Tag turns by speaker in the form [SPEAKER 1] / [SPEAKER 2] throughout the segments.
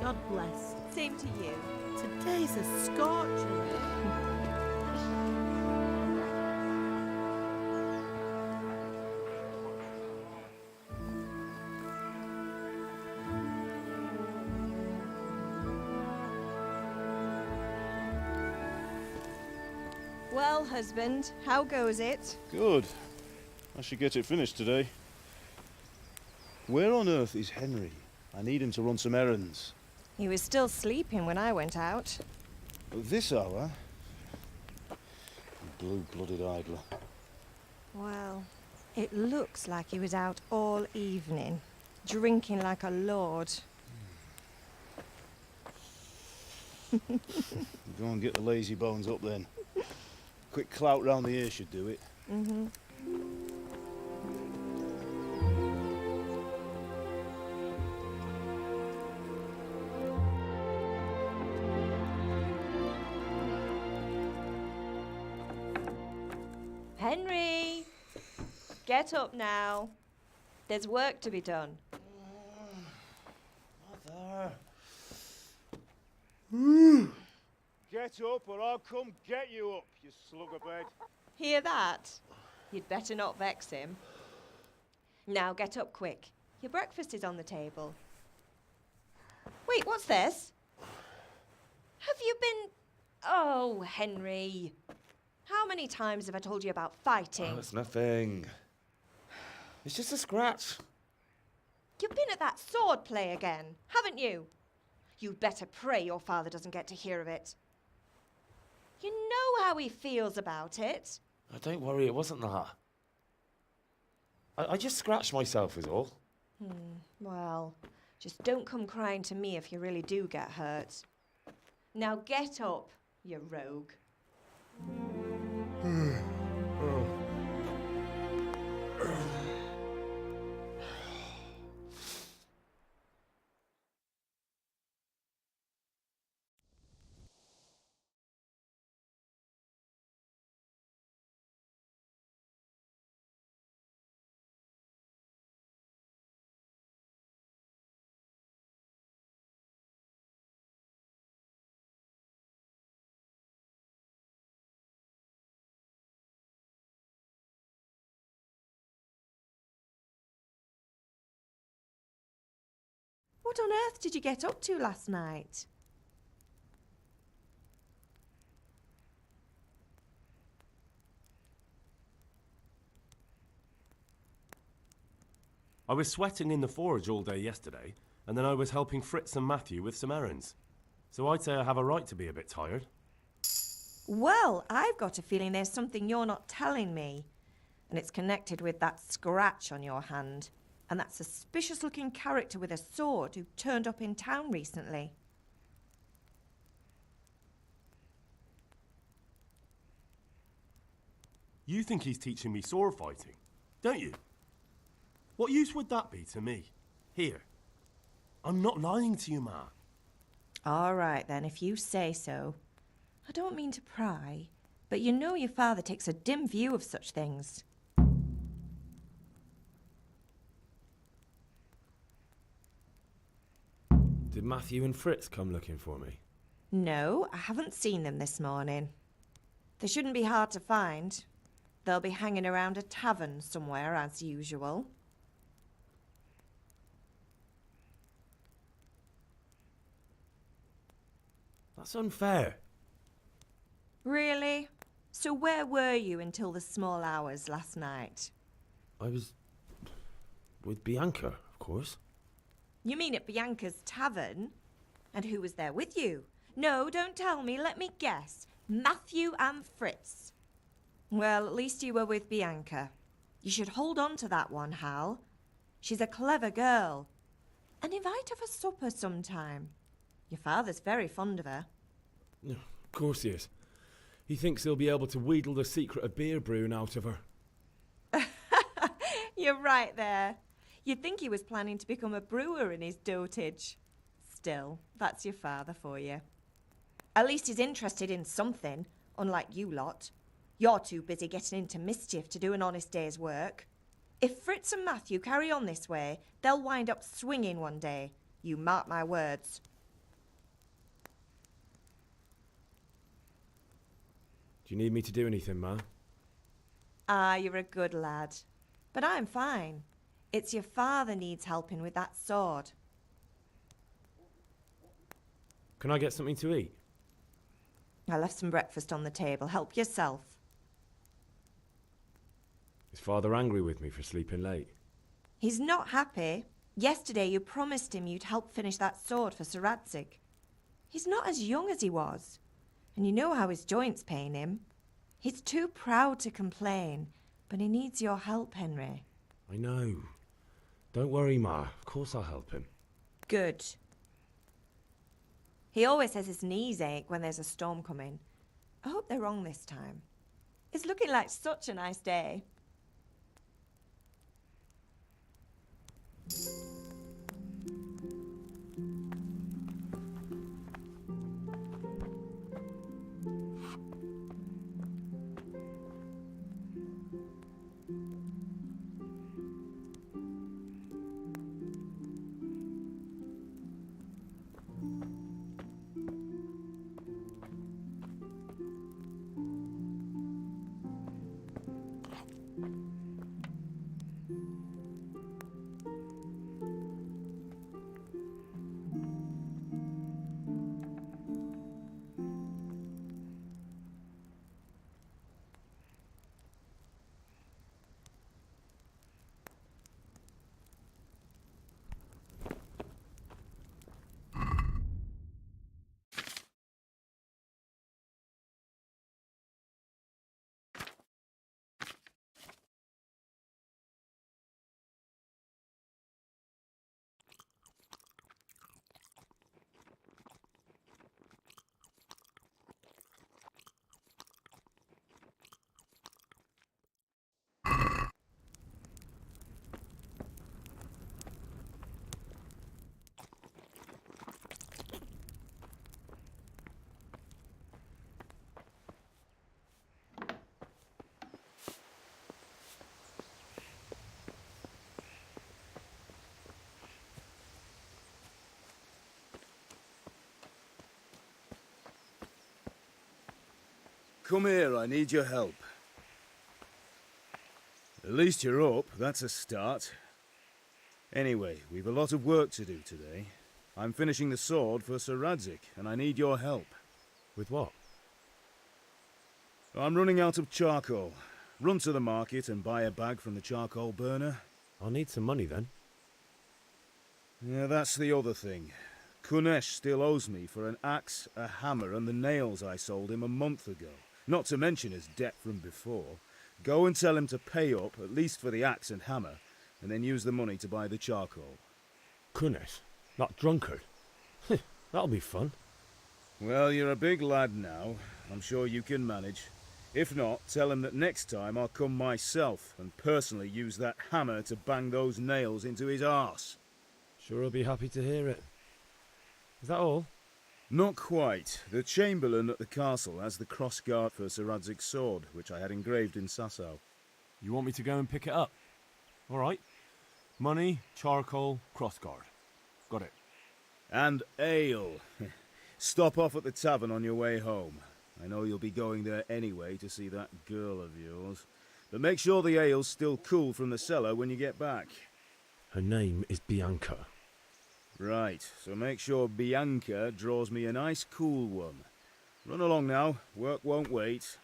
[SPEAKER 1] God bless.
[SPEAKER 2] Same to you.
[SPEAKER 1] Today's a scorcher.
[SPEAKER 2] Well, husband, how goes it?
[SPEAKER 3] Good. I should get it finished today. Where on earth is Henry? I need him to run some errands.
[SPEAKER 2] He was still sleeping when I went out.
[SPEAKER 3] At this hour? Blue-blooded idler.
[SPEAKER 2] Well, it looks like he was out all evening, drinking like a lord.
[SPEAKER 3] Go and get the lazy bones up then. Quick clout round the ear should do it.
[SPEAKER 2] Mm-hmm. Henry! Get up now. There's work to be done.
[SPEAKER 3] Mother. Get up or I'll come get you up, you slugabed.
[SPEAKER 2] Hear that? You'd better not vex him. Now get up quick. Your breakfast is on the table. Wait, what's this? Have you been... Oh, Henry. How many times have I told you about fighting?
[SPEAKER 4] Oh, it's nothing. It's just a scratch.
[SPEAKER 2] You've been at that sword play again, haven't you? You'd better pray your father doesn't get to hear of it. You know how he feels about it.
[SPEAKER 4] Oh, don't worry, it wasn't that. I just scratched myself is all.
[SPEAKER 2] Well, just don't come crying to me if you really do get hurt. Now get up, you rogue. What on earth did you get up to last night?
[SPEAKER 5] I was sweating in the forge all day yesterday, and then I was helping Fritz and Matthew with some errands. So I'd say I have a right to be a bit tired.
[SPEAKER 2] Well, I've got a feeling there's something you're not telling me. And it's connected with that scratch on your hand. And that suspicious-looking character with a sword who turned up in town recently.
[SPEAKER 5] You think he's teaching me sword fighting, don't you? What use would that be to me? Here. I'm not lying to you, Ma.
[SPEAKER 2] All right, then, if you say so. I don't mean to pry, but you know your father takes a dim view of such things.
[SPEAKER 4] Did Matthew and Fritz come looking for me?
[SPEAKER 2] No, I haven't seen them this morning. They shouldn't be hard to find. They'll be hanging around a tavern somewhere, as usual.
[SPEAKER 4] That's unfair.
[SPEAKER 2] Really? So where were you until the small hours last night?
[SPEAKER 4] I was with Bianca, of course.
[SPEAKER 2] You mean at Bianca's tavern? And who was there with you? No, don't tell me, let me guess. Matthew and Fritz. Well, at least you were with Bianca. You should hold on to that one, Hal. She's a clever girl. And invite her for supper sometime. Your father's very fond of her.
[SPEAKER 4] Of course he is. He thinks he'll be able to wheedle the secret of beer brewing out of her.
[SPEAKER 2] You're right there. You'd think he was planning to become a brewer in his dotage. Still, that's your father for you. At least he's interested in something, unlike you lot. You're too busy getting into mischief to do an honest day's work. If Fritz and Matthew carry on this way, they'll wind up swinging one day. You mark my words.
[SPEAKER 4] Do you need me to do anything, Ma?
[SPEAKER 2] Ah, you're a good lad. But I'm fine. It's your father needs helping with that sword.
[SPEAKER 4] Can I get something to eat?
[SPEAKER 2] I left some breakfast on the table. Help yourself.
[SPEAKER 4] Is Father angry with me for sleeping late?
[SPEAKER 2] He's not happy. Yesterday you promised him you'd help finish that sword for Sir Radzig. He's not as young as he was. And you know how his joints pain him. He's too proud to complain, but he needs your help, Henry.
[SPEAKER 4] I know. Don't worry, Ma. Of course I'll help him.
[SPEAKER 2] Good. He always says his knees ache when there's a storm coming. I hope they're wrong this time. It's looking like such a nice day.
[SPEAKER 3] Come here, I need your help. At least you're up, that's a start. Anyway, we've a lot of work to do today. I'm finishing the sword for Sir Radzig, and I need your help.
[SPEAKER 4] With what?
[SPEAKER 3] I'm running out of charcoal. Run to the market and buy a bag from the charcoal burner.
[SPEAKER 4] I'll need some money then.
[SPEAKER 3] Yeah, that's the other thing. Kunesh still owes me for an axe, a hammer, and the nails I sold him a month ago. Not to mention his debt from before. Go and tell him to pay up, at least for the axe and hammer, and then use the money to buy the charcoal.
[SPEAKER 4] Kunesh? That drunkard? That'll be fun.
[SPEAKER 3] Well, you're a big lad now. I'm sure you can manage. If not, tell him that next time I'll come myself and personally use that hammer to bang those nails into his arse.
[SPEAKER 4] Sure he'll be happy to hear it. Is that all?
[SPEAKER 3] Not quite. The Chamberlain at the castle has the crossguard for Sir Radzig's sword, which I had engraved in Sasau.
[SPEAKER 5] You want me to go and pick it up? All right. Money, charcoal, crossguard. Got it.
[SPEAKER 3] And ale. Stop off at the tavern on your way home. I know you'll be going there anyway to see that girl of yours. But make sure the ale's still cool from the cellar when you get back.
[SPEAKER 4] Her name is Bianca.
[SPEAKER 3] Right, so make sure Bianca draws me a nice cool one. Run along now, work won't wait.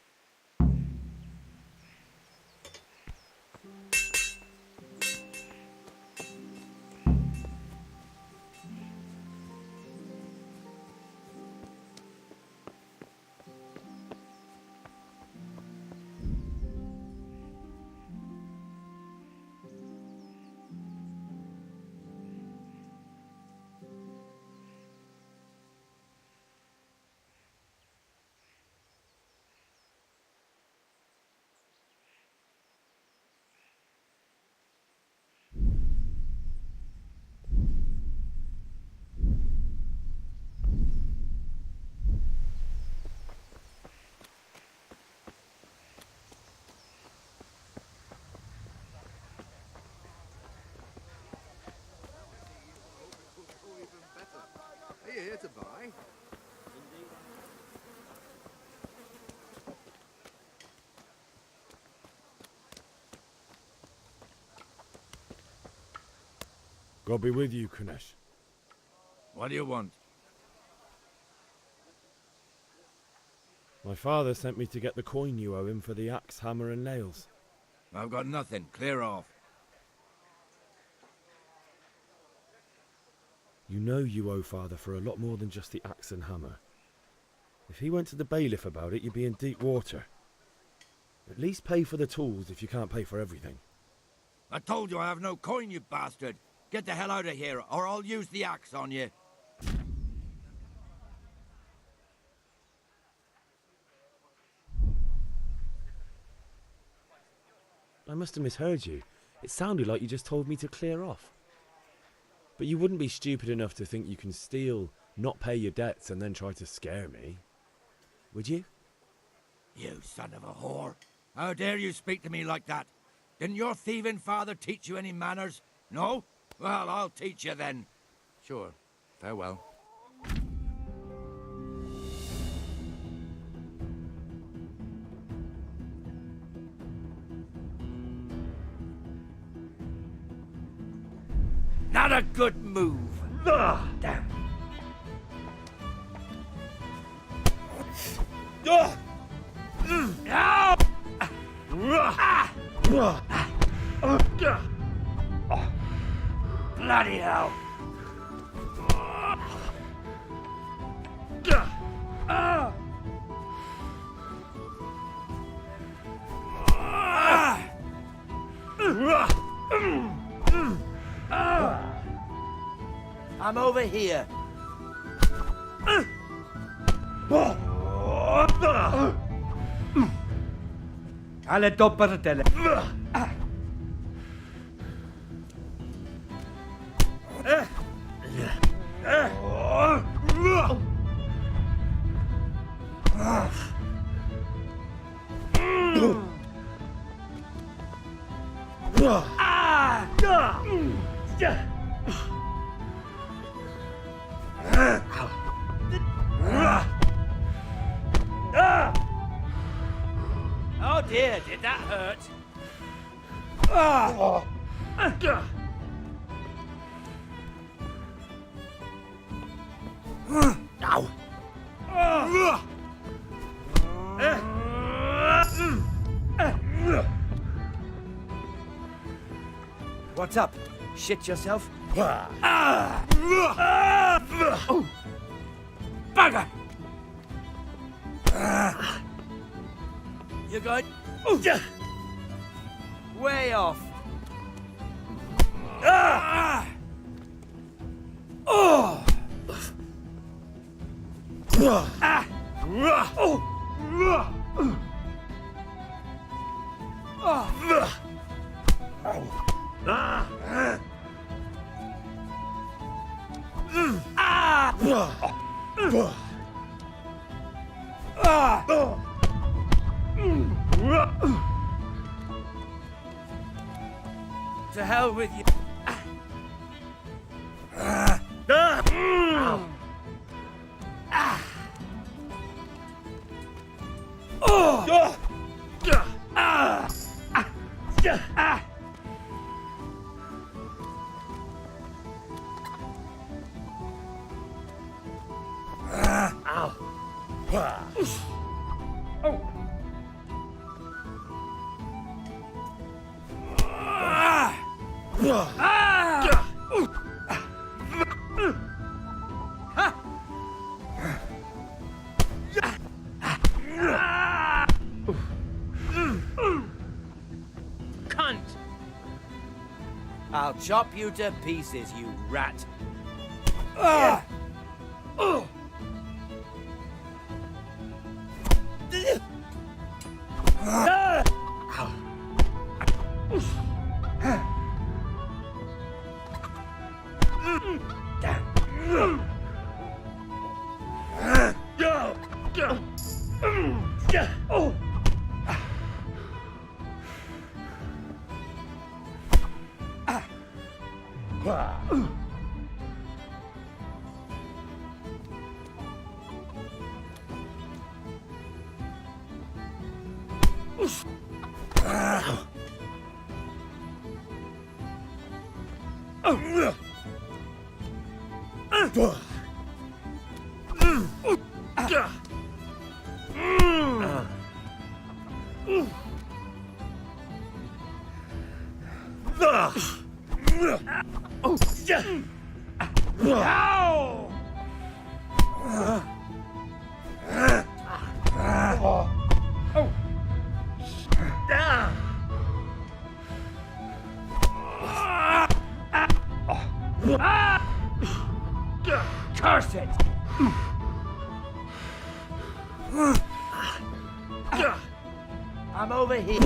[SPEAKER 6] Are you here to buy?
[SPEAKER 4] God be with you, Kunesh.
[SPEAKER 6] What do you want?
[SPEAKER 4] My father sent me to get the coin you owe him for the axe, hammer and nails.
[SPEAKER 6] I've got nothing. Clear off.
[SPEAKER 4] You know you owe father for a lot more than just the axe and hammer. If he went to the bailiff about it, you'd be in deep water. At least pay for the tools if you can't pay for everything.
[SPEAKER 6] I told you I have no coin, you bastard. Get the hell out of here, or I'll use the axe on you.
[SPEAKER 4] I must have misheard you. It sounded like you just told me to clear off. But you wouldn't be stupid enough to think you can steal, not pay your debts, and then try to scare me. Would you?
[SPEAKER 6] You son of a whore. How dare you speak to me like that? Didn't your thieving father teach you any manners? No? Well, I'll teach you then. Sure. Farewell. Not a good move. Damn. Bloody hell. I'm over here.
[SPEAKER 7] Alle dopperte.
[SPEAKER 6] Oh dear, did that hurt?
[SPEAKER 7] What's up? Shit yourself?
[SPEAKER 6] Bugger! You good?
[SPEAKER 7] Way off. To hell with you. Cunt! I'll chop you to pieces, you rat. Curse it! I'm over here.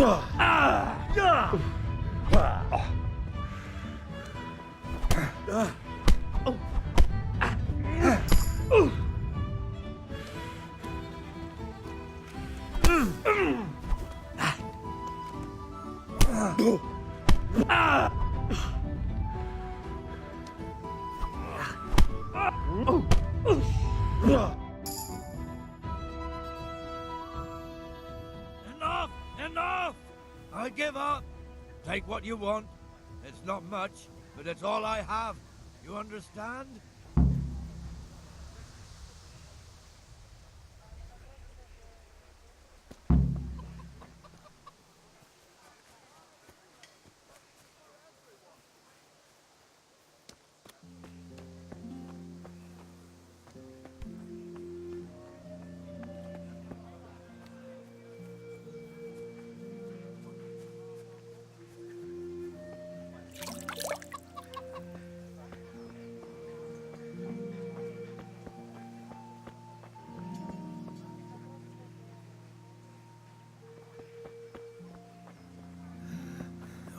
[SPEAKER 6] Enough! Enough! I give up. Take what you want. It's not much, but it's all I have. You understand?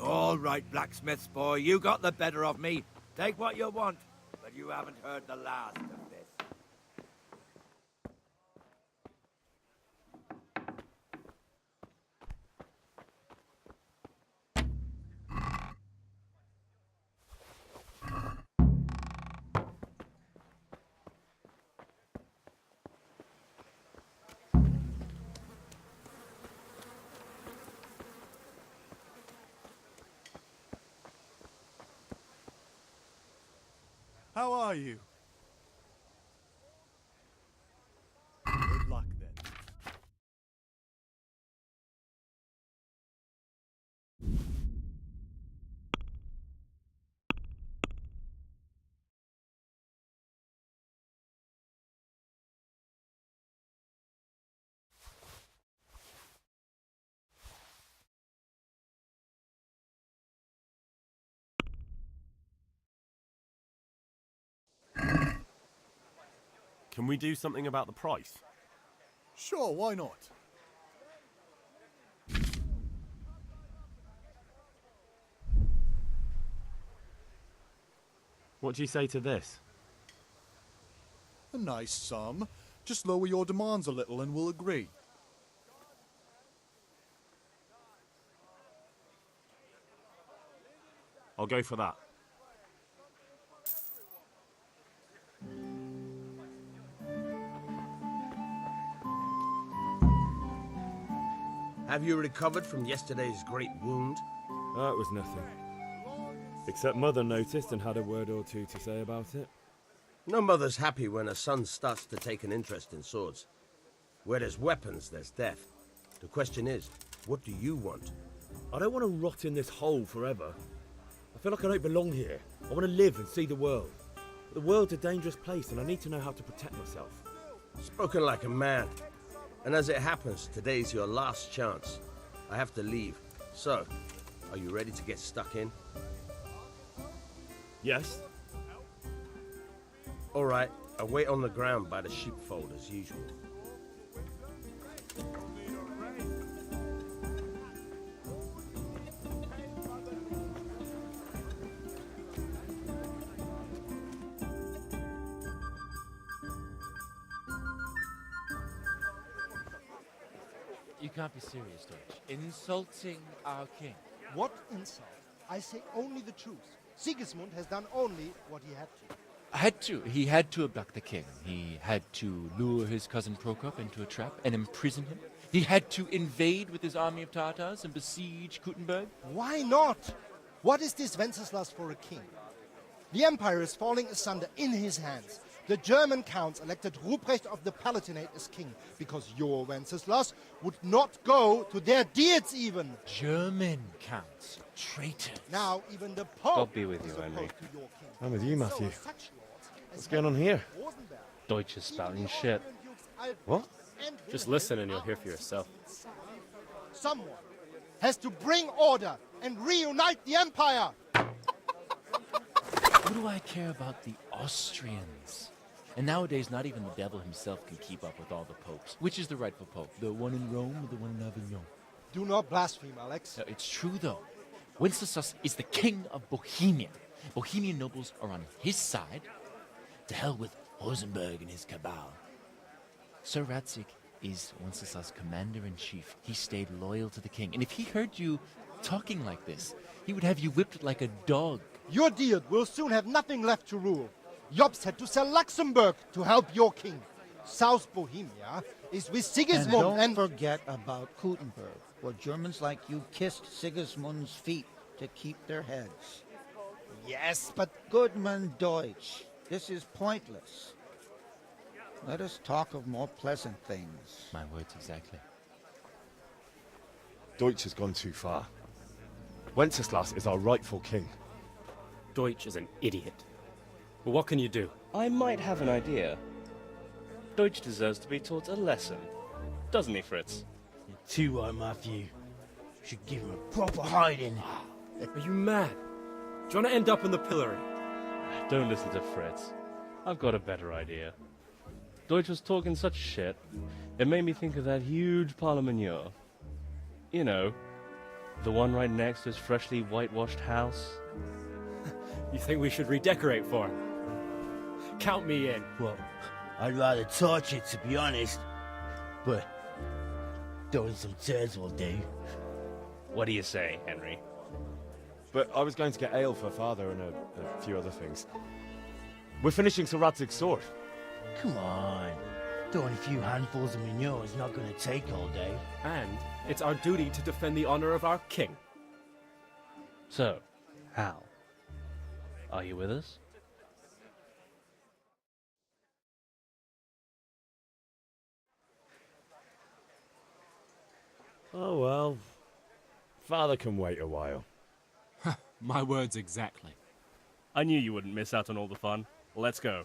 [SPEAKER 6] All right, blacksmith's boy, you got the better of me. Take what you want, but you haven't heard the last of this.
[SPEAKER 8] How are you? Good luck then.
[SPEAKER 5] Can we do something about the price?
[SPEAKER 8] Sure, why not?
[SPEAKER 4] What do you say to this?
[SPEAKER 8] A nice sum. Just lower your demands a little and we'll agree.
[SPEAKER 5] I'll go for that.
[SPEAKER 7] Have you recovered from yesterday's great wound?
[SPEAKER 4] It was nothing. Except Mother noticed and had a word or two to say about it.
[SPEAKER 7] No mother's happy when a son starts to take an interest in swords. Where there's weapons, there's death. The question is, what do you want?
[SPEAKER 4] I don't want to rot in this hole forever. I feel like I don't belong here. I want to live and see the world. But the world's a dangerous place and I need to know how to protect myself.
[SPEAKER 7] Spoken like a man. And as it happens, today's your last chance. I have to leave. So, are you ready to get stuck in?
[SPEAKER 4] Yes?
[SPEAKER 7] All right, I'll wait on the ground by the sheepfold as usual.
[SPEAKER 9] You can't be serious, Deutsch. Insulting our king.
[SPEAKER 10] What insult? I say only the truth. Sigismund has done only what he had to.
[SPEAKER 9] He had to abduct the king. He had to lure his cousin Prokop into a trap and imprison him. He had to invade with his army of Tatars and besiege Kuttenberg.
[SPEAKER 10] Why not? What is this Wenceslas for a king? The Empire is falling asunder in his hands. The German counts elected Ruprecht of the Palatinate as king because your Wenceslas would not go to their deeds even.
[SPEAKER 9] German counts. Traitors.
[SPEAKER 10] Now even the Pope
[SPEAKER 11] God be with
[SPEAKER 10] is
[SPEAKER 11] you, Henry.
[SPEAKER 10] opposed to your king.
[SPEAKER 4] I'm with you, Matthew.
[SPEAKER 10] So such lords as
[SPEAKER 4] What's going on here?
[SPEAKER 10] Rosenberg,
[SPEAKER 11] Deutsch is spouting
[SPEAKER 10] even the
[SPEAKER 11] shit.
[SPEAKER 10] Austrian dukes Albrecht
[SPEAKER 4] What?
[SPEAKER 10] and
[SPEAKER 11] Just
[SPEAKER 10] Wilhelm
[SPEAKER 11] listen and you'll
[SPEAKER 10] are
[SPEAKER 11] hear for yourself.
[SPEAKER 10] Someone has to bring order and reunite the Empire.
[SPEAKER 9] What do I care about the Austrians? And nowadays, not even the devil himself can keep up with all the popes. Which is the rightful pope? The one in Rome or the one in Avignon?
[SPEAKER 10] Do not blaspheme, Alex.
[SPEAKER 9] No, it's true, though. Wenceslas is the king of Bohemia. Bohemian nobles are on his side. To hell with Rosenberg and his cabal. Sir Ratzik is Wenceslas' commander-in-chief. He stayed loyal to the king. And if he heard you talking like this, he would have you whipped like a dog.
[SPEAKER 10] Your deed will soon have nothing left to rule. Jobst had to sell Luxembourg to help your king. South Bohemia is with Sigismund
[SPEAKER 12] And don't forget about Gutenberg, where Germans like you kissed Sigismund's feet to keep their heads.
[SPEAKER 10] Yes, but
[SPEAKER 12] Goodman Deutsch, this is pointless. Let us talk of more pleasant things.
[SPEAKER 9] My words exactly.
[SPEAKER 4] Deutsch has gone too far. Wenceslas is our rightful king.
[SPEAKER 11] Deutsch is an idiot. But what can you do?
[SPEAKER 13] I might have an idea. Deutsch deserves to be taught a lesson. Doesn't he, Fritz?
[SPEAKER 14] You're too right, Matthew. Should give him a proper hiding.
[SPEAKER 11] Are you mad? Do you want to end up in the pillory?
[SPEAKER 13] Don't listen to Fritz. I've got a better idea. Deutsch was talking such shit, it made me think of that huge parliament. You know, the one right next to his freshly whitewashed house.
[SPEAKER 11] You think we should redecorate for him? Count me in.
[SPEAKER 14] Well, I'd rather torch it, to be honest. But throwing some turds will do.
[SPEAKER 13] What do you say, Henry?
[SPEAKER 4] But I was going to get ale for father and a few other things. We're finishing Sir Radzig's sword.
[SPEAKER 14] Come on. Throwing a few handfuls of manure is not going to take all day.
[SPEAKER 11] And it's our duty to defend the honor of our king.
[SPEAKER 13] So, Hal, are you with us?
[SPEAKER 4] Oh well. Father can wait a while.
[SPEAKER 11] My words exactly.
[SPEAKER 13] I knew you wouldn't miss out on all the fun. Let's go.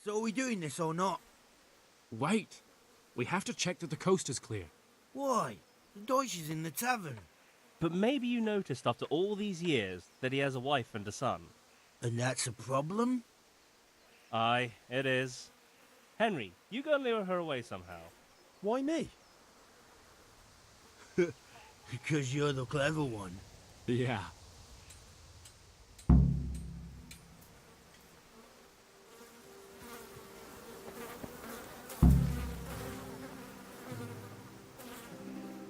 [SPEAKER 14] So are we doing this or not?
[SPEAKER 11] Wait. We have to check that the coast is clear.
[SPEAKER 14] Why? The Deutsch is in the tavern.
[SPEAKER 13] But maybe you noticed after all these years that he has a wife and a son.
[SPEAKER 14] And that's a problem?
[SPEAKER 13] Aye, it is. Henry, you go and lure her away somehow.
[SPEAKER 4] Why me?
[SPEAKER 14] Because you're the clever one.
[SPEAKER 11] Yeah.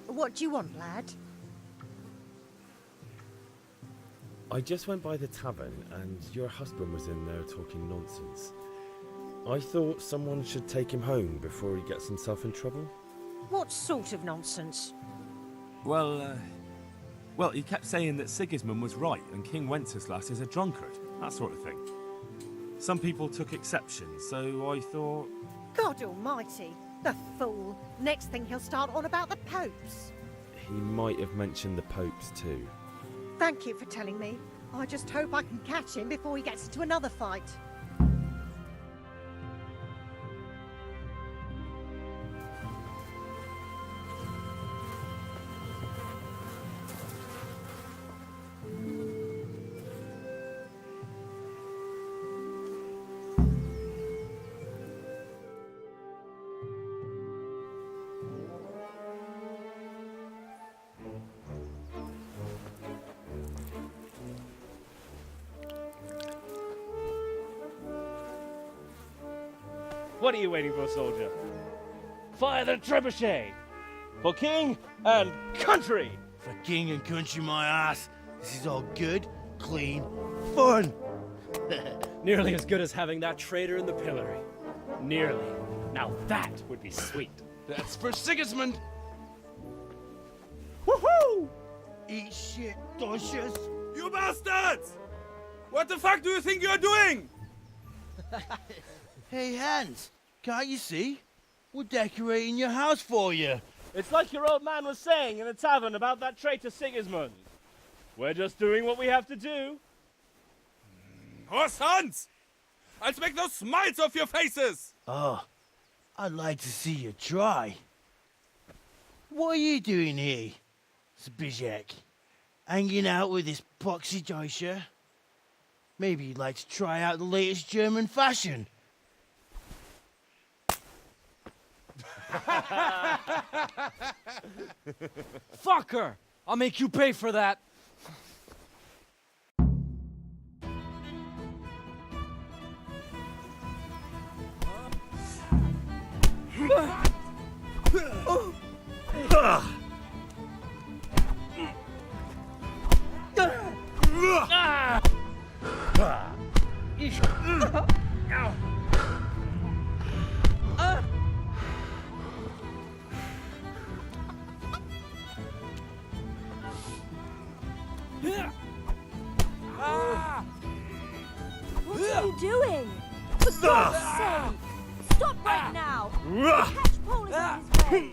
[SPEAKER 1] What do you want, lad?
[SPEAKER 4] I just went by the tavern and your husband was in there talking nonsense. I thought someone should take him home before he gets himself in trouble.
[SPEAKER 1] What sort of nonsense?
[SPEAKER 15] Well, he kept saying that Sigismund was right and King Wenceslas is a drunkard, that sort of thing. Some people took exception, so I thought...
[SPEAKER 1] God almighty, the fool. Next thing he'll start on about the popes.
[SPEAKER 4] He might have mentioned the popes too.
[SPEAKER 1] Thank you for telling me. I just hope I can catch him before he gets into another fight.
[SPEAKER 13] What are you waiting for, soldier? Fire the trebuchet! For king and country!
[SPEAKER 14] For king and country, my ass. This is all good, clean, fun.
[SPEAKER 11] Nearly as good as having that traitor in the pillory. Nearly. Now that would be sweet.
[SPEAKER 7] That's for Sigismund.
[SPEAKER 14] Woohoo! Eat shit, Docious.
[SPEAKER 15] You bastards! What the fuck do you think you're doing?
[SPEAKER 14] Hey, Hans, can't you see? We're decorating your house for you.
[SPEAKER 13] It's like your old man was saying in the tavern about that traitor Sigismund. We're just doing what we have to do.
[SPEAKER 15] Oh, sons! I'll make those smiles off your faces!
[SPEAKER 14] Oh, I'd like to see you try. What are you doing here, Zbyszek? Hanging out with this poxy Deutscher? Maybe you'd like to try out the latest German fashion.
[SPEAKER 11] Fuck her! I'll make you pay for that.
[SPEAKER 16] What are you doing? For God's sake! Stop right now! Catch Paul is on his way!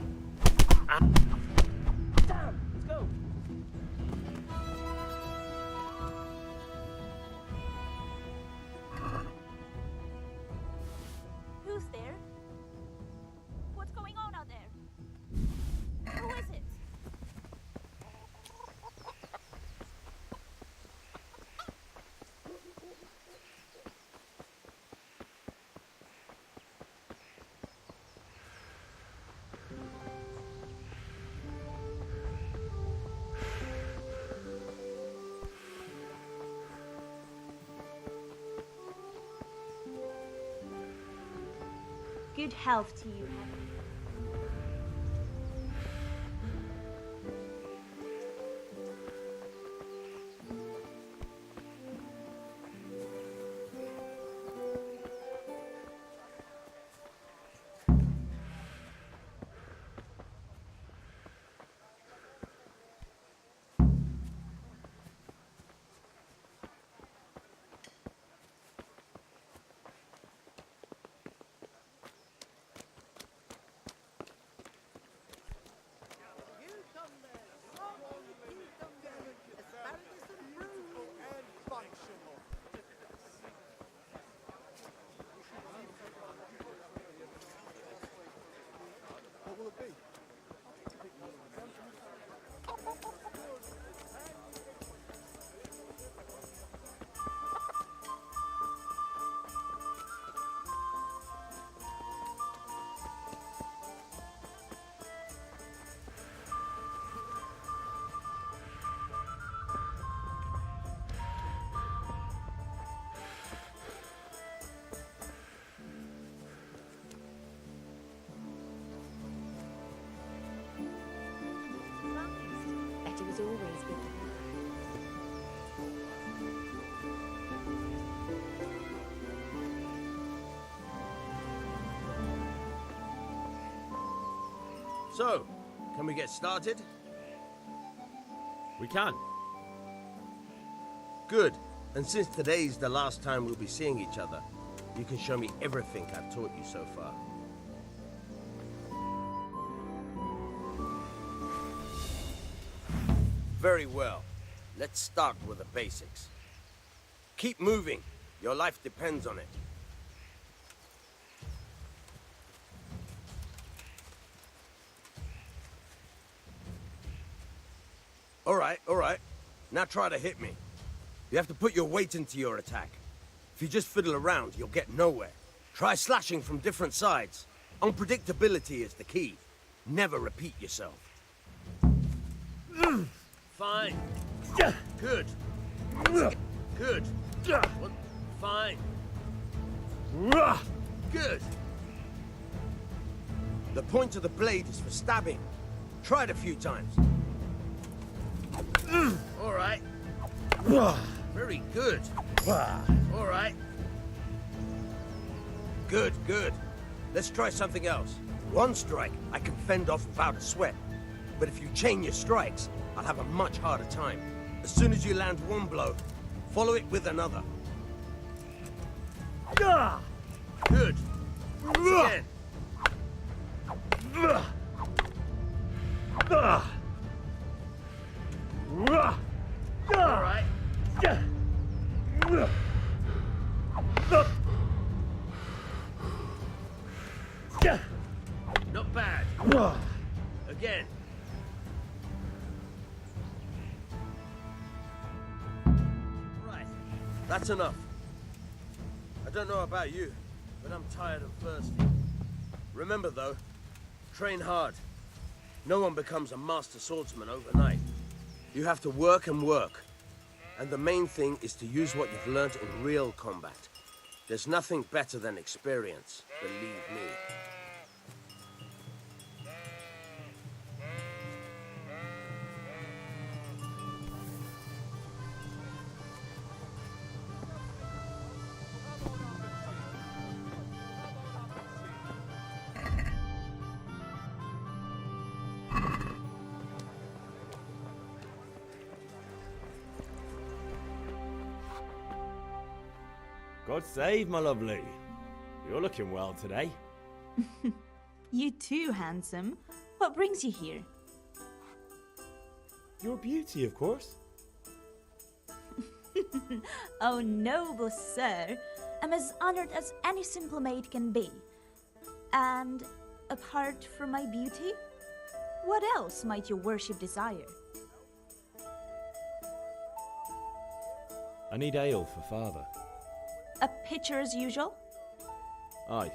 [SPEAKER 13] Damn, let's go.
[SPEAKER 16] Who's there? What's going on out there? Who is it? Good health to you, Henry.
[SPEAKER 8] What will it be?
[SPEAKER 16] Betty was always with him.
[SPEAKER 7] So, can we get started?
[SPEAKER 4] We can.
[SPEAKER 7] Good. And since today's the last time we'll be seeing each other, you can show me everything I've taught you so far. Very well. Let's start with the basics. Keep moving. Your life depends on it. All right. Now try to hit me. You have to put your weight into your attack. If you just fiddle around, you'll get nowhere. Try slashing from different sides. Unpredictability is the key. Never repeat yourself. Fine. Good. Good. Fine. Good. The point of the blade is for stabbing. Try it a few times. All right. Very good. All right. Good, good. Let's try something else. One strike I can fend off without a sweat. But if you chain your strikes, I'll have a much harder time. As soon as you land one blow, follow it with another. Good. Once again. All right. Not bad. Again. Right. That's enough. I don't know about you, but I'm tired and thirsty. Remember though, train hard. No one becomes a master swordsman overnight. You have to work and work. And the main thing is to use what you've learned in real combat. There's nothing better than experience, believe me.
[SPEAKER 4] God save, my lovely. You're looking well today.
[SPEAKER 17] You too, handsome. What brings you here?
[SPEAKER 4] Your beauty, of course.
[SPEAKER 17] Oh, noble sir. I'm as honored as any simple maid can be. And apart from my beauty, what else might your worship desire?
[SPEAKER 4] I need ale for father.
[SPEAKER 17] A pitcher as usual?
[SPEAKER 4] Aye.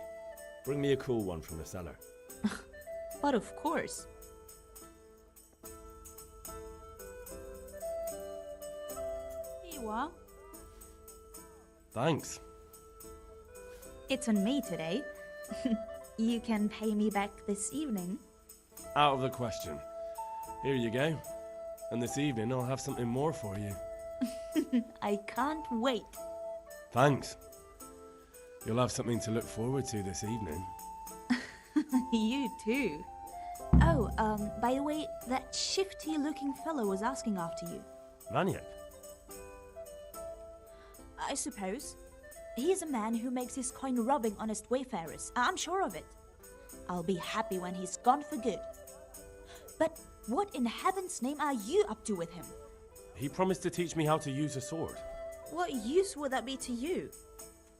[SPEAKER 4] Bring me a cool one from the cellar.
[SPEAKER 17] But of course. Here you are.
[SPEAKER 5] Thanks.
[SPEAKER 17] It's on me today. You can pay me back this evening.
[SPEAKER 5] Out of the question. Here you go. And this evening I'll have something more for you.
[SPEAKER 17] I can't wait.
[SPEAKER 5] Thanks. You'll have something to look forward to this evening.
[SPEAKER 17] You too. Oh, by the way, that shifty-looking fellow was asking after you.
[SPEAKER 5] Vaniak?
[SPEAKER 17] I suppose. He's a man who makes his coin robbing honest wayfarers. I'm sure of it. I'll be happy when he's gone for good. But what in heaven's name are you up to with him?
[SPEAKER 5] He promised to teach me how to use a sword.
[SPEAKER 17] What use would that be to you?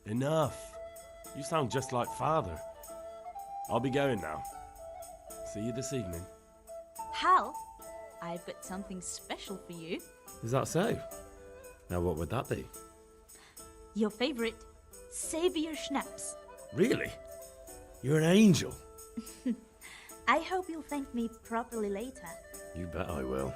[SPEAKER 5] Enough. You sound just like father. I'll be going now. See you this evening.
[SPEAKER 17] Hal, I've got something special for you.
[SPEAKER 4] Is that so? Now what would that be?
[SPEAKER 17] Your favorite, Savior Schnapps.
[SPEAKER 4] Really? You're an angel.
[SPEAKER 17] I hope you'll thank me properly later.
[SPEAKER 4] You bet I will.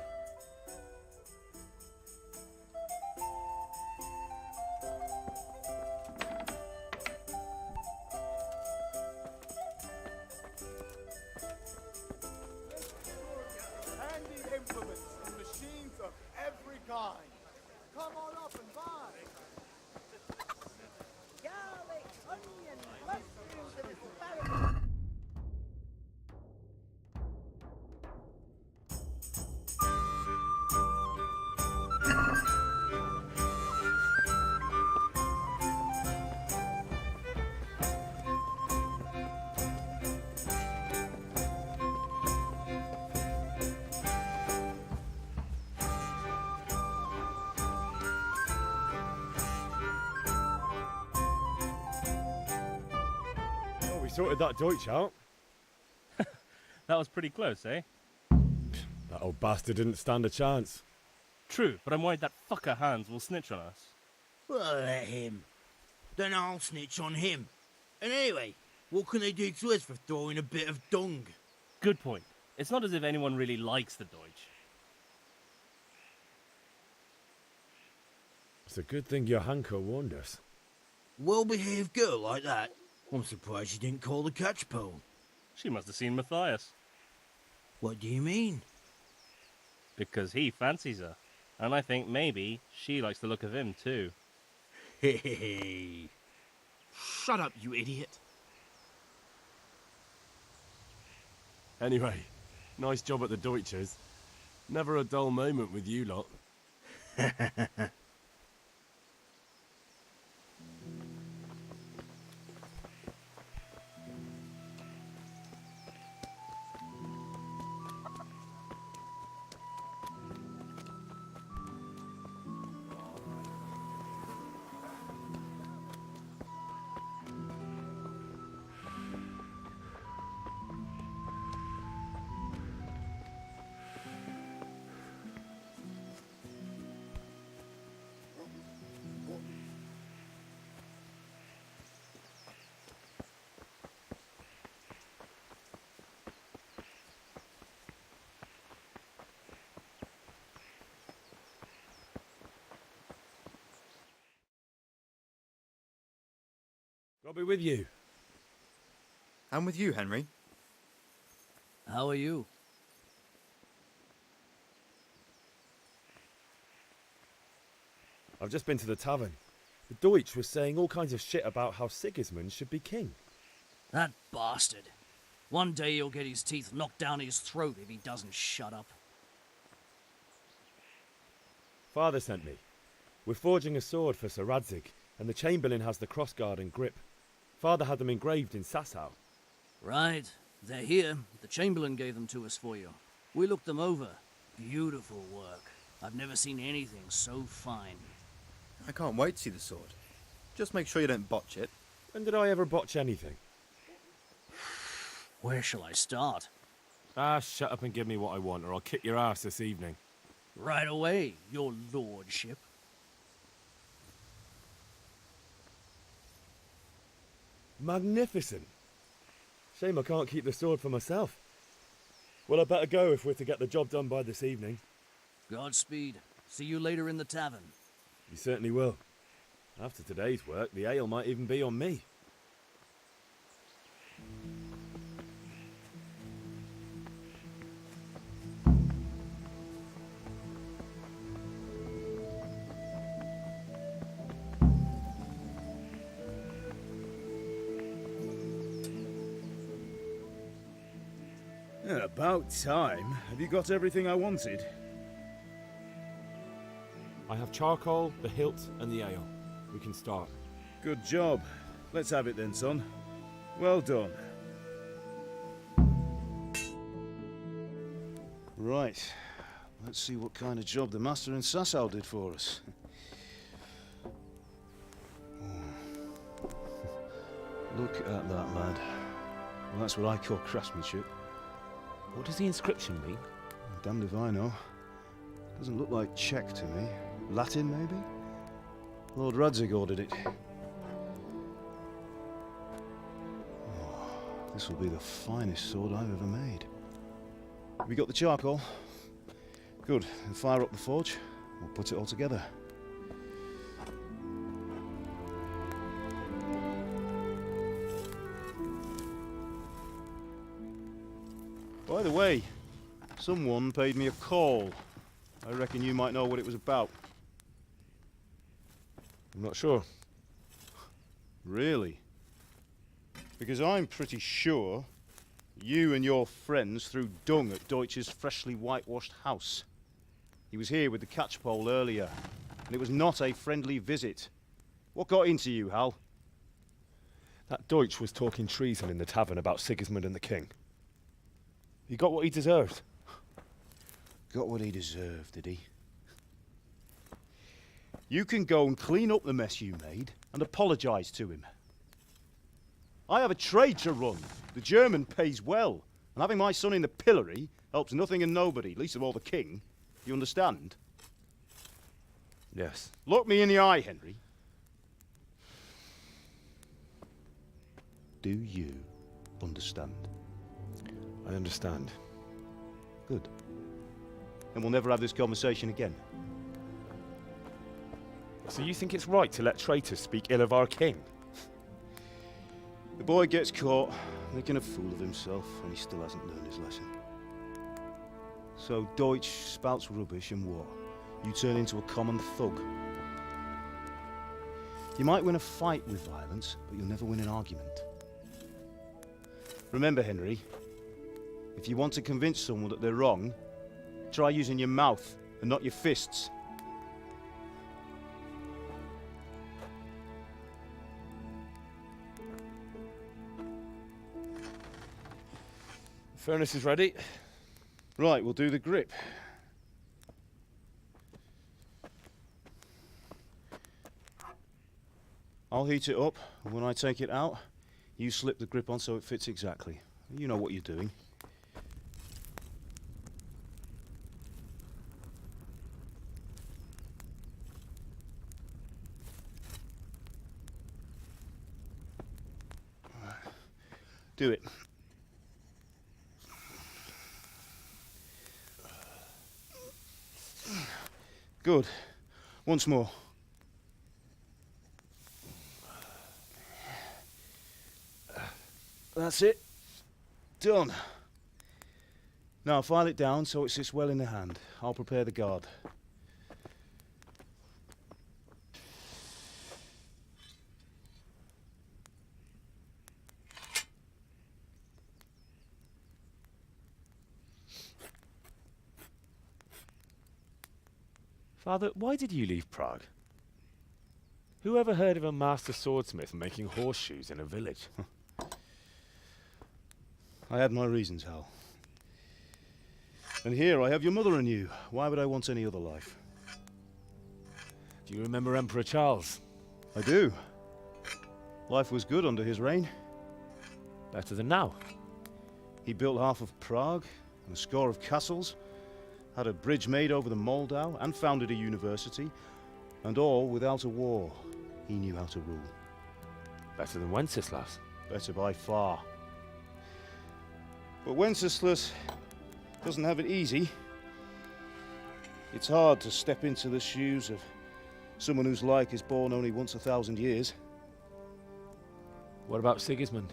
[SPEAKER 4] We sorted that Deutsch out.
[SPEAKER 13] That was pretty close, eh?
[SPEAKER 4] That old bastard didn't stand a chance.
[SPEAKER 13] True, but I'm worried that fucker Hans will snitch on us.
[SPEAKER 14] Well, let him. Then I'll snitch on him. And anyway, what can they do to us for throwing a bit of dung?
[SPEAKER 13] Good point. It's not as if anyone really likes the Deutsch.
[SPEAKER 4] It's a good thing your Hanko warned us.
[SPEAKER 14] Well-behaved girl like that. I'm surprised she didn't call the catch pole.
[SPEAKER 13] She must have seen Matthias.
[SPEAKER 14] What do you mean?
[SPEAKER 13] Because he fancies her. And I think maybe she likes the look of him too.
[SPEAKER 15] Hey. Shut up, you idiot. Anyway, nice job at the Deutschers. Never a dull moment with you lot.
[SPEAKER 4] I'll be with you.
[SPEAKER 18] I'm with you, Henry.
[SPEAKER 19] How are you?
[SPEAKER 4] I've just been to the tavern. The Deutsch was saying all kinds of shit about how Sigismund should be king.
[SPEAKER 19] That bastard. One day he'll get his teeth knocked down his throat if he doesn't shut up.
[SPEAKER 4] Father sent me. We're forging a sword for Sir Radzig, and the Chamberlain has the crossguard and grip. Father had them engraved in Sasau.
[SPEAKER 19] Right. They're here. The Chamberlain gave them to us for you. We looked them over. Beautiful work. I've never seen anything so fine.
[SPEAKER 18] I can't wait to see the sword. Just make sure you don't botch it.
[SPEAKER 4] When did I ever botch anything?
[SPEAKER 19] Where shall I start?
[SPEAKER 15] Ah, shut up and give me what I want, or I'll kick your ass this evening.
[SPEAKER 19] Right away, your lordship.
[SPEAKER 4] Magnificent. Shame I can't keep the sword for myself. Well, I better go if we're to get the job done by this evening.
[SPEAKER 19] Godspeed. See you later in the tavern.
[SPEAKER 4] You certainly will. After today's work, the ale might even be on me.
[SPEAKER 3] About time. Have you got everything I wanted?
[SPEAKER 4] I have charcoal, the hilt, and the ale. We can start.
[SPEAKER 3] Good job. Let's have it then, son. Well done. Right. Let's see what kind of job the master in Sasau did for us. Look at that, lad. Well, that's what I call craftsmanship.
[SPEAKER 4] What does the inscription mean?
[SPEAKER 3] Damned if I know. Doesn't look like Czech to me. Latin, maybe? Lord Radzig ordered it. Oh, this will be the finest sword I've ever made. Have you got the charcoal? Good. Then fire up the forge. We'll put it all together. By the way, someone paid me a call. I reckon you might know what it was about.
[SPEAKER 4] I'm not sure.
[SPEAKER 3] Really? Because I'm pretty sure you and your friends threw dung at Deutsch's freshly whitewashed house. He was here with the catchpole earlier, and it was not a friendly visit. What got into you, Hal?
[SPEAKER 4] That Deutsch was talking treason in the tavern about Sigismund and the king. He got what he deserved.
[SPEAKER 3] Got what he deserved, did he? You can go and clean up the mess you made and apologise to him. I have a trade to run. The German pays well, and having my son in the pillory helps nothing and nobody, least of all the king. You understand?
[SPEAKER 4] Yes.
[SPEAKER 3] Look me in the eye, Henry. Do you understand?
[SPEAKER 4] I understand.
[SPEAKER 3] Good. Then we'll never have this conversation again.
[SPEAKER 4] So you think it's right to let traitors speak ill of our king?
[SPEAKER 3] The boy gets caught, making a fool of himself, and he still hasn't learned his lesson. So Deutsch spouts rubbish, and what? You turn into a common thug. You might win a fight with violence, but you'll never win an argument. Remember, Henry, if you want to convince someone that they're wrong, try using your mouth and not your fists.
[SPEAKER 4] The furnace is ready.
[SPEAKER 3] Right, we'll do the grip. I'll heat it up, and when I take it out, you slip the grip on so it fits exactly. You know what you're doing. Do it. Good. Once more. That's it. Done. Now file it down so it sits well in the hand. I'll prepare the guard.
[SPEAKER 4] Father, why did you leave Prague? Who ever heard of a master swordsmith making horseshoes in a village?
[SPEAKER 3] I had my reasons, Hal. And here I have your mother and you. Why would I want any other life?
[SPEAKER 4] Do you remember Emperor Charles?
[SPEAKER 3] I do. Life was good under his reign.
[SPEAKER 4] Better than now.
[SPEAKER 3] He built half of Prague and a score of castles, had a bridge made over the Moldau, and founded a university, and all without a war. He knew how to rule.
[SPEAKER 4] Better than Wenceslas.
[SPEAKER 3] Better by far. But Wenceslas doesn't have it easy. It's hard to step into the shoes of someone whose like is born only once 1,000 years.
[SPEAKER 4] What about Sigismund?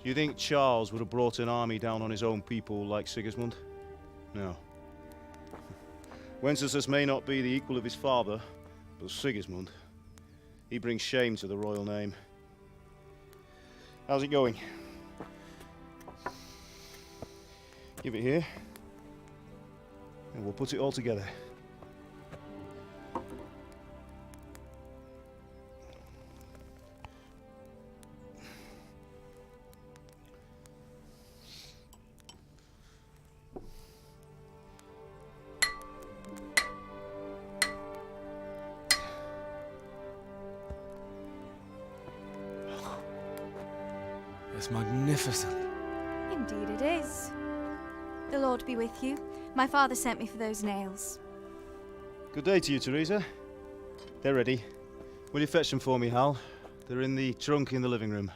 [SPEAKER 3] Do you think Charles would have brought an army down on his own people like Sigismund? No. Wenceslas may not be the equal of his father, but Sigismund, he brings shame to the royal name. How's it going? Give it here, and we'll put it all together.
[SPEAKER 4] It's magnificent.
[SPEAKER 20] Indeed it is. The Lord be with you. My father sent me for those nails.
[SPEAKER 3] Good day to you, Teresa. They're ready. Will you fetch them for me, Hal? They're in the trunk in the living room.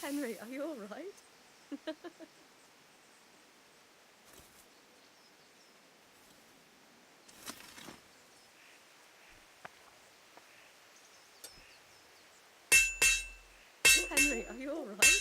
[SPEAKER 16] Henry, are you all right? Henry, are you all right?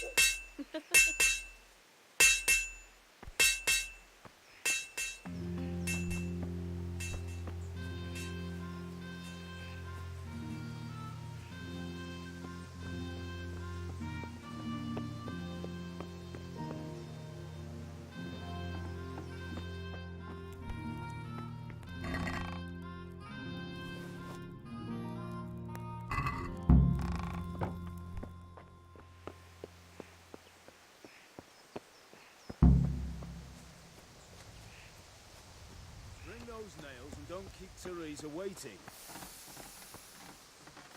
[SPEAKER 3] those nails and don't keep Teresa waiting.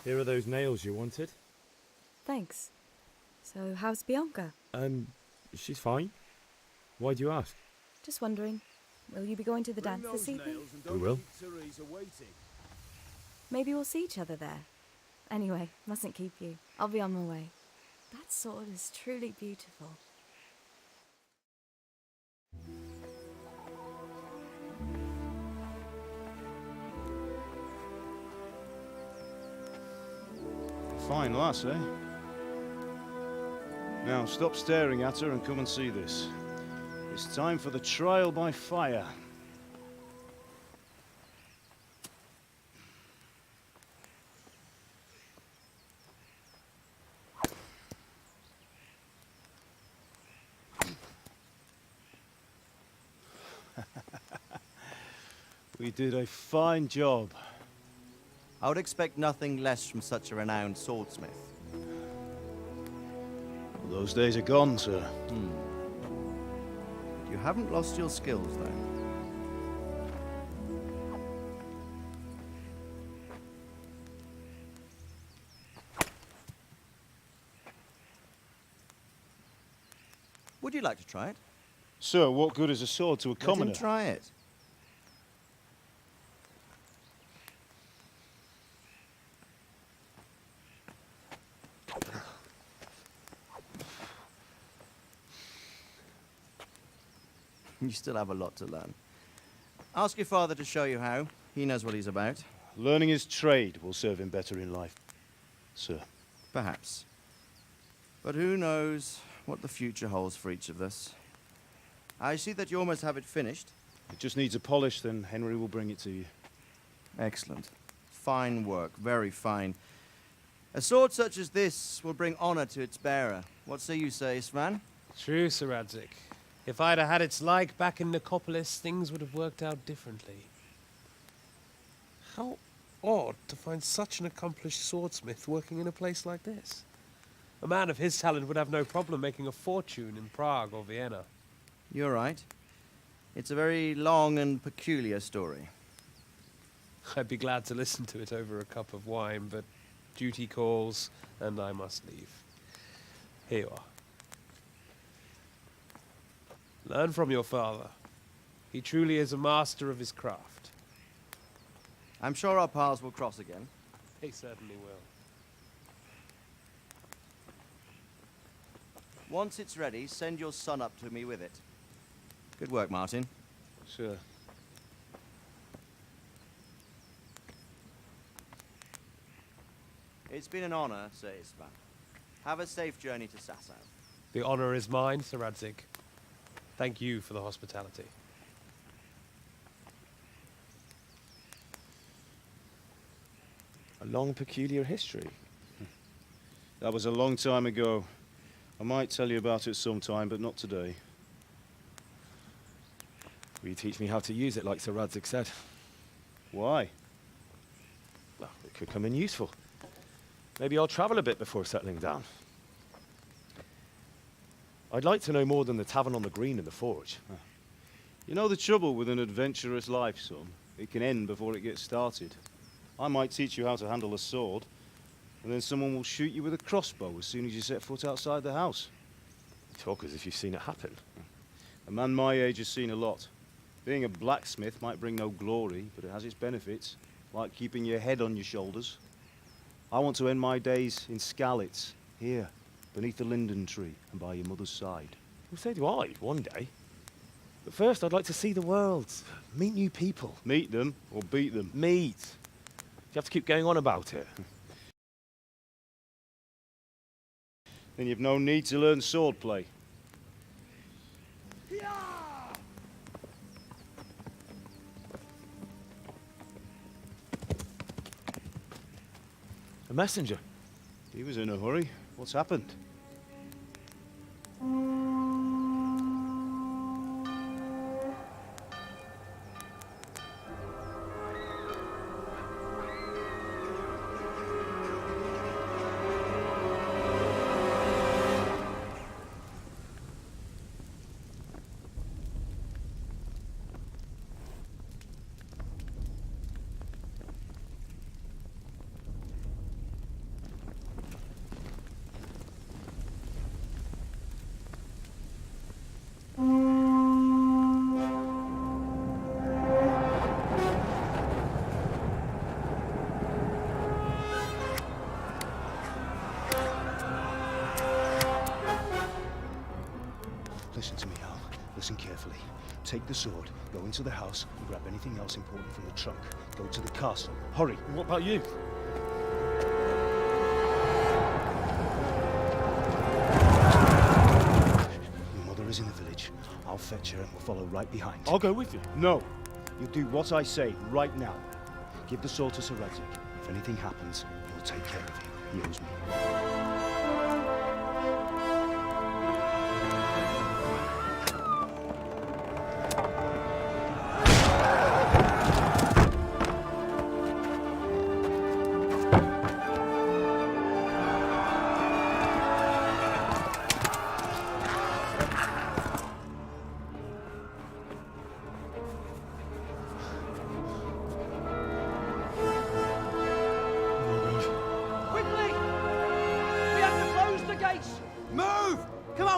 [SPEAKER 4] Here are those nails you wanted.
[SPEAKER 20] Thanks. So, how's Bianca?
[SPEAKER 4] She's fine. Why do you ask?
[SPEAKER 20] Just wondering. Will you be going to the dance this evening?
[SPEAKER 4] We will.
[SPEAKER 20] Maybe we'll see each other there. Anyway, mustn't keep you. I'll be on my way. That sword is truly beautiful.
[SPEAKER 3] Fine lass, eh? Now, stop staring at her and come and see this. It's time for the trial by fire. We did a fine job.
[SPEAKER 18] I would expect nothing less from such a renowned swordsmith.
[SPEAKER 3] Well, those days are gone, sir.
[SPEAKER 18] You haven't lost your skills, though. Would you like to try it?
[SPEAKER 3] Sir, what good is a sword to a commoner?
[SPEAKER 18] Let him try it. You still have a lot to learn. Ask your father to show you how. He knows what he's about.
[SPEAKER 3] Learning his trade will serve him better in life, sir.
[SPEAKER 18] Perhaps. But who knows what the future holds for each of us. I see that you almost have it finished.
[SPEAKER 3] It just needs a polish, then Henry will bring it to you.
[SPEAKER 18] Excellent. Fine work, very fine. A sword such as this will bring honor to its bearer. What say you, Sir Istvan?
[SPEAKER 21] True, Sir Radzik. If I'd have had its like back in Nicopolis, things would have worked out differently. How odd to find such an accomplished swordsmith working in a place like this. A man of his talent would have no problem making a fortune in Prague or Vienna.
[SPEAKER 18] You're right. It's a very long and peculiar story.
[SPEAKER 21] I'd be glad to listen to it over a cup of wine, but duty calls, and I must leave. Here you are. Learn from your father. He truly is a master of his craft.
[SPEAKER 18] I'm sure our paths will cross again.
[SPEAKER 21] He certainly will.
[SPEAKER 18] Once it's ready, send your son up to me with it. Good work, Martin.
[SPEAKER 3] Sure.
[SPEAKER 18] It's been an honor, Sir Istvan. Have a safe journey to Sasau.
[SPEAKER 21] The honor is mine, Sir Radzik. Thank you for the hospitality.
[SPEAKER 4] A long, peculiar history.
[SPEAKER 3] That was a long time ago. I might tell you about it sometime, but not today.
[SPEAKER 4] Will you teach me how to use it, like Sir Radzik said?
[SPEAKER 3] Why?
[SPEAKER 4] Well, it could come in useful. Maybe I'll travel a bit before settling down. I'd like to know more than the tavern on the green and the forge.
[SPEAKER 3] You know the trouble with an adventurous life, son? It can end before it gets started. I might teach you how to handle a sword, and then someone will shoot you with a crossbow as soon as you set foot outside the house.
[SPEAKER 4] You talk as if you've seen it happen.
[SPEAKER 3] A man my age has seen a lot. Being a blacksmith might bring no glory, but it has its benefits, like keeping your head on your shoulders. I want to end my days in Skalitz, here, beneath the linden tree and by your mother's side.
[SPEAKER 4] Well, so do I, one day. But first, I'd like to see the world, meet new people.
[SPEAKER 3] Meet them or beat them?
[SPEAKER 4] Meet. You have to keep going on about it.
[SPEAKER 3] Then you've no need to learn swordplay.
[SPEAKER 4] A messenger.
[SPEAKER 3] He was in a hurry. What's happened? Listen to me, Hal. Listen carefully. Take the sword, go into the house, and grab anything else important from the trunk. Go to the castle. Hurry!
[SPEAKER 15] What about you?
[SPEAKER 3] Your mother is in the village. I'll fetch her and we'll follow right behind.
[SPEAKER 15] I'll go with you.
[SPEAKER 3] No! You'll do what I say right now. Give the sword to Sir Radzik. If anything happens, he'll take care of you. He owes me.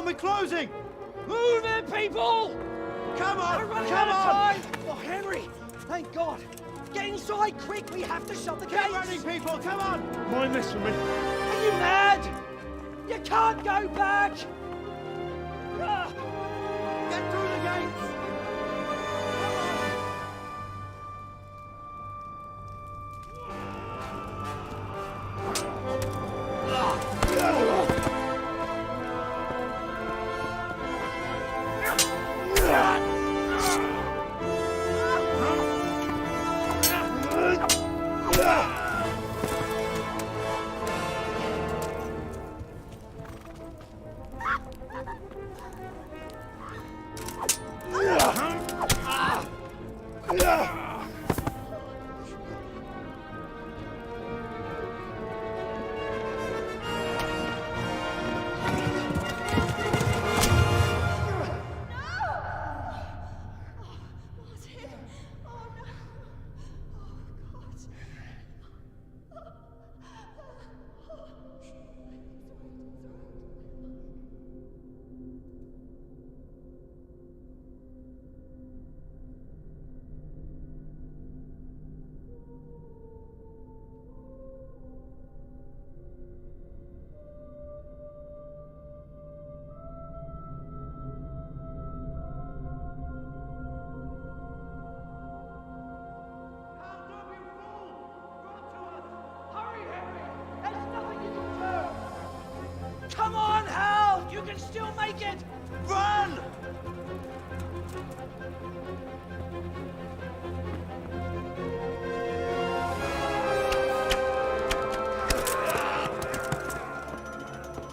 [SPEAKER 14] We're closing!
[SPEAKER 19] Move it, people!
[SPEAKER 14] Come on!
[SPEAKER 19] We're running
[SPEAKER 14] Come
[SPEAKER 19] out of
[SPEAKER 14] on!
[SPEAKER 19] time! Oh, Henry! Thank God! Get inside, quick! We have to shut the gates!
[SPEAKER 14] Keep running, people! Come on!
[SPEAKER 15] Mind this for me.
[SPEAKER 19] Are you mad? You can't go back! Ah.
[SPEAKER 14] Get through the gates!
[SPEAKER 19] Come on, Hal! You can still make it!
[SPEAKER 14] Run!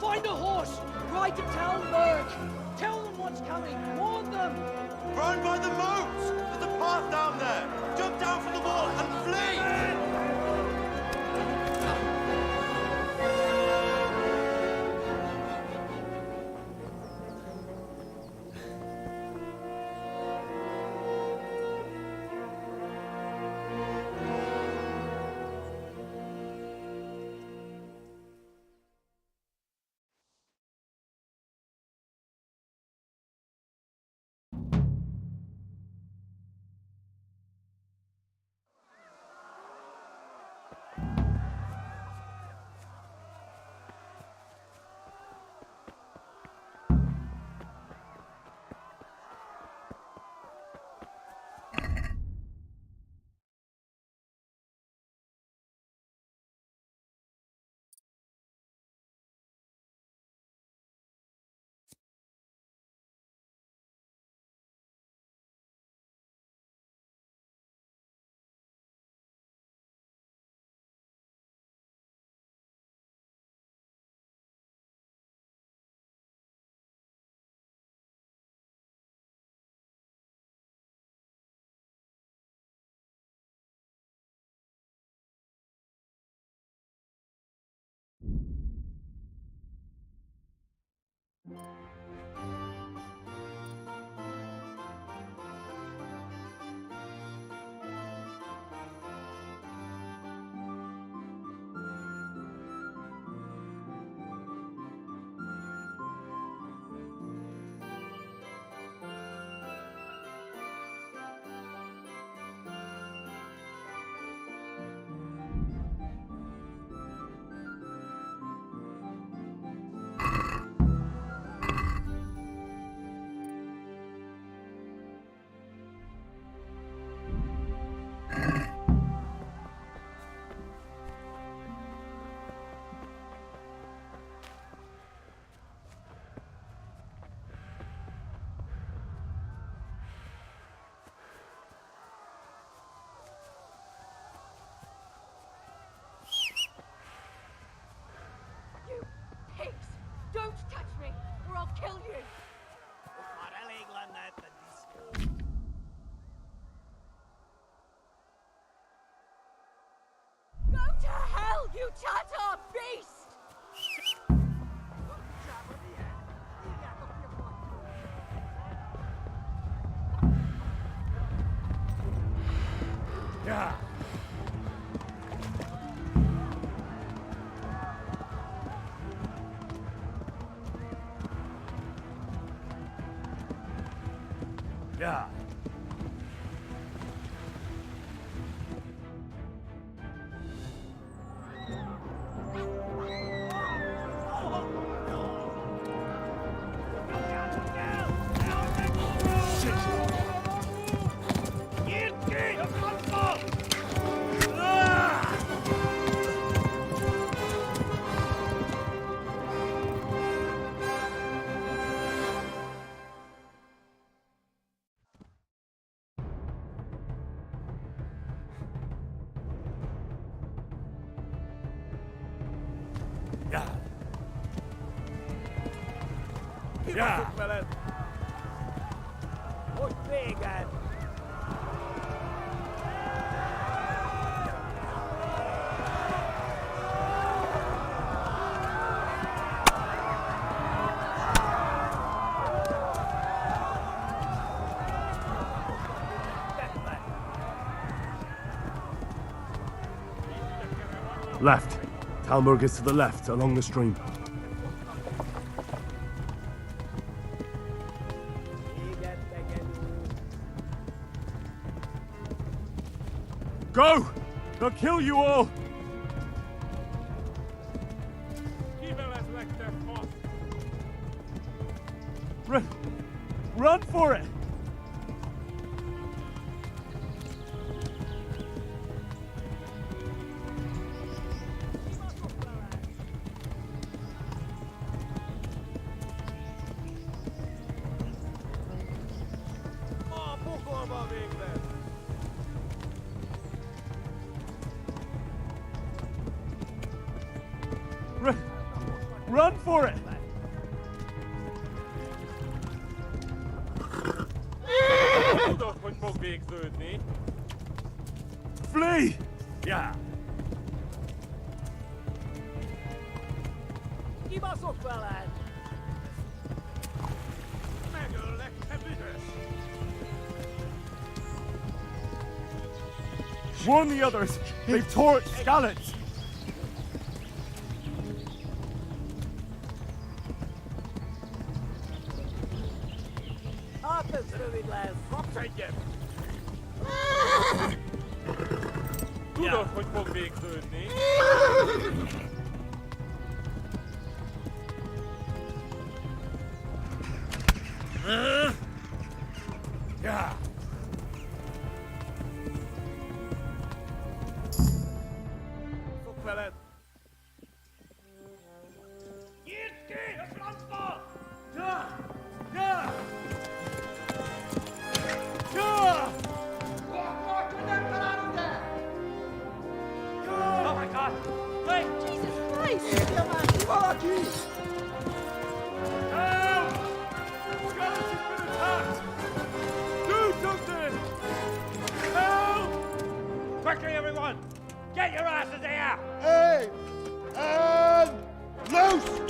[SPEAKER 19] Find a horse! Ride to Talmberg! Tell them what's coming! Warn them!
[SPEAKER 14] Run by the moats! There's a path down there! Jump down from the wall and flee!
[SPEAKER 5] Yeah.
[SPEAKER 2] Ja. Goed wegen.
[SPEAKER 5] Left. Talmberg is to the left, along the stream. Go! They'll kill you all! Run for it! Run for it! Flee!
[SPEAKER 2] Ja. Die was ook wel uit.
[SPEAKER 5] Warn the others! They've torched Skalitz!
[SPEAKER 2] Altijd ruwig blijven. Wat zijn je?
[SPEAKER 21] Doe dat wat ik ook week doe, nee?
[SPEAKER 2] Ja. Ook wel uit. Jiski, het brandbal! Ja! Ja! Ja! Oh my God! Wait! Jesus Christ! Help! Skalitz has been attacked! Do something! Help! Quickly, everyone! Get your asses here!
[SPEAKER 10] Hey! And loose!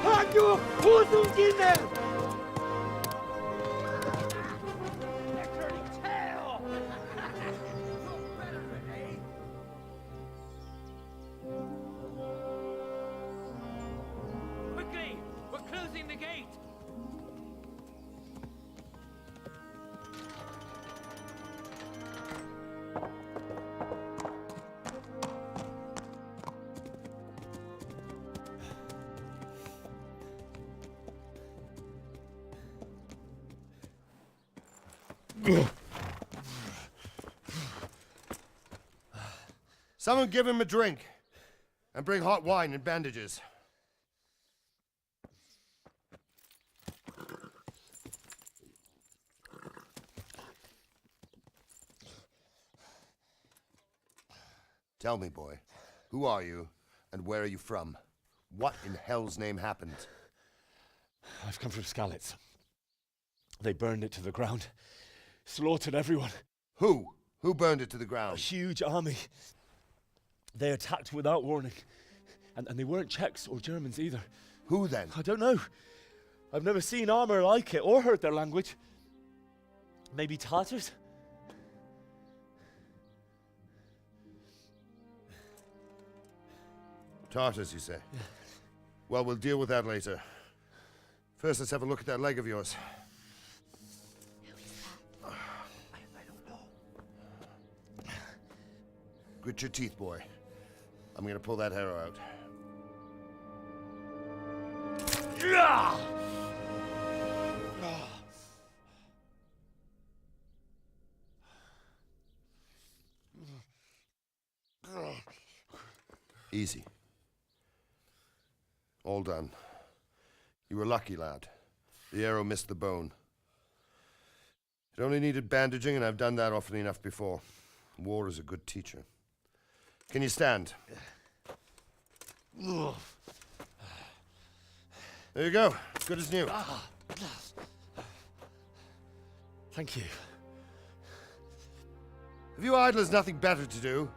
[SPEAKER 2] Halt you! Hosenkinder! They're turning tail! Quickly! We're closing the gate!
[SPEAKER 22] Someone give him a drink. And bring hot wine and bandages. Tell me, boy, who are you and where are you from? What in hell's name happened?
[SPEAKER 4] I've come from Skalitz. They burned it to the ground. Slaughtered everyone.
[SPEAKER 22] Who? Who burned it to the ground?
[SPEAKER 4] A huge army. They attacked without warning. And they weren't Czechs or Germans either.
[SPEAKER 22] Who then?
[SPEAKER 4] I don't know. I've never seen armor like it or heard their language. Maybe Tatars?
[SPEAKER 22] Tartars, you say? Well, we'll deal with that later. First, let's have a look at that leg of yours.
[SPEAKER 16] I don't know.
[SPEAKER 22] Grit your teeth, boy. I'm gonna pull that arrow out. Easy. All done. You were lucky, lad. The arrow missed the bone. It only needed bandaging, and I've done that often enough before. War is a good teacher. Can you stand? There you go. Good as new.
[SPEAKER 4] Thank you.
[SPEAKER 22] If you idlers nothing better to do,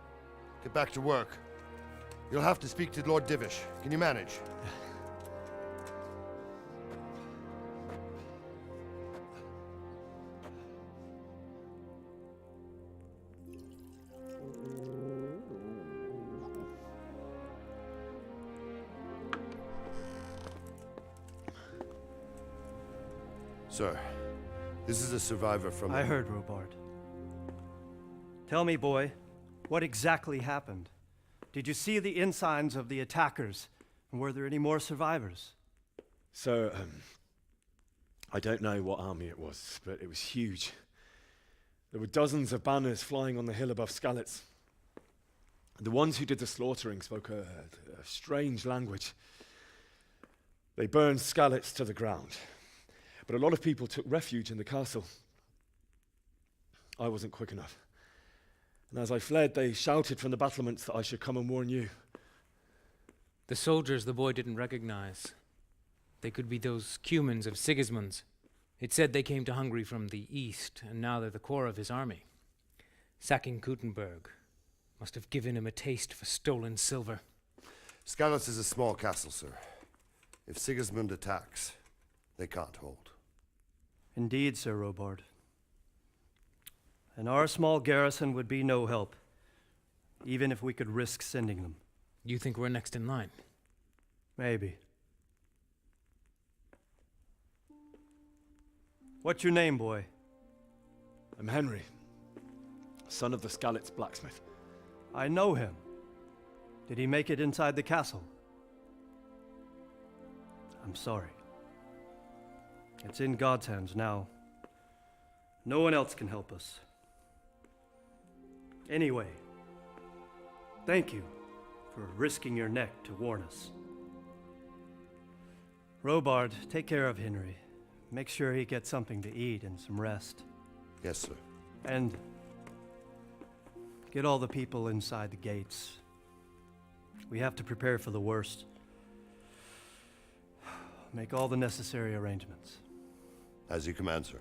[SPEAKER 22] get back to work. You'll have to speak to Lord Divish. Can you manage? Sir, this is a survivor from...
[SPEAKER 6] I heard, Robard. Tell me, boy, what exactly happened? Did you see the ensigns of the attackers? And were there any more survivors?
[SPEAKER 4] So, I don't know what army it was, but it was huge. There were dozens of banners flying on the hill above Skalitz. The ones who did the slaughtering spoke a strange language. They burned Skalitz to the ground. But a lot of people took refuge in the castle. I wasn't quick enough. And as I fled, they shouted from the battlements that I should come and warn you.
[SPEAKER 12] The soldiers the boy didn't recognize. They could be those Cumans of Sigismund's. It said they came to Hungary from the east, and now they're the core of his army. Sacking Kuttenberg must have given him a taste for stolen silver.
[SPEAKER 22] Skalitz is a small castle, sir. If Sigismund attacks, they can't hold.
[SPEAKER 6] Indeed, Sir Robard. And our small garrison would be no help, even if we could risk sending them.
[SPEAKER 12] You think we're next in line?
[SPEAKER 6] Maybe. What's your name, boy?
[SPEAKER 4] I'm Henry, son of the Skalitz blacksmith.
[SPEAKER 6] I know him. Did he make it inside the castle? I'm sorry. It's in God's hands now. No one else can help us. Anyway, thank you for risking your neck to warn us. Robard, take care of Henry. Make sure he gets something to eat and some rest.
[SPEAKER 22] Yes, sir.
[SPEAKER 6] And get all the people inside the gates. We have to prepare for the worst. Make all the necessary arrangements.
[SPEAKER 22] As you command, sir.